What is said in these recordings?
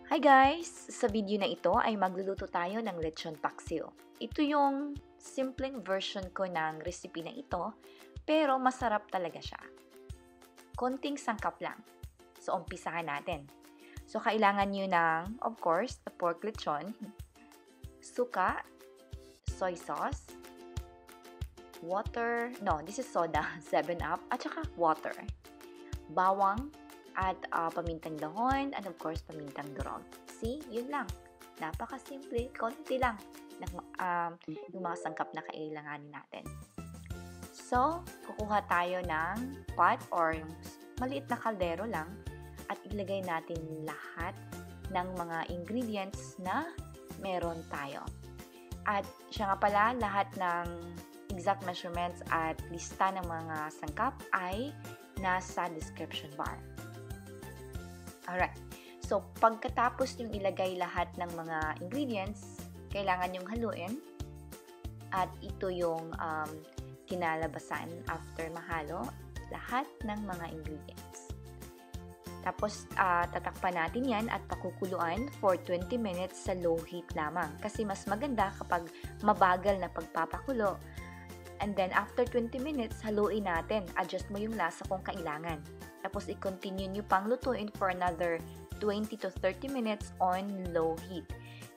Hi guys! Sa video na ito ay magluluto tayo ng lechon paksiw. Ito yung simpleng version ko ng recipe na ito, pero masarap talaga siya. Konting sangkap lang. So, umpisahan natin. So, kailangan nyo ng, of course, the pork lechon, suka, soy sauce, water, no, this is soda, 7-Up, at saka water, bawang, at pamintang dahon, and of course, pamintang durog. See? Yun lang. Napakasimple. Konti lang ng yung mga sangkap na kailanganin natin. So, kukuha tayo ng pot or yung maliit na kaldero lang at ilagay natin lahat ng mga ingredients na meron tayo. At siya nga pala, lahat ng exact measurements at lista ng mga sangkap ay nasa description bar. Alright. So, pagkatapos yung ilagay lahat ng mga ingredients, kailangan yung haluin. At ito yung kinalabasan after mahalo lahat ng mga ingredients. Tapos, tatakpan natin yan at pakukuluan for 20 minutes sa low heat lamang. Kasi mas maganda kapag mabagal na pagpapakulo. And then, after 20 minutes, haluin natin. Adjust mo yung lasa kung kailangan. Tapos, i-continue nyo pang lutuin for another 20 to 30 minutes on low heat.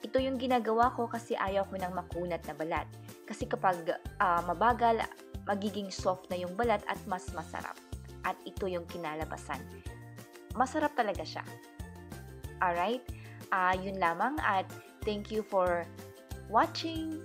Ito yung ginagawa ko kasi ayaw ko ng makunat na balat. Kasi kapag mabagal, magiging soft na yung balat at mas masarap. At ito yung kinalabasan. Masarap talaga siya. Alright? Yun lamang at thank you for watching.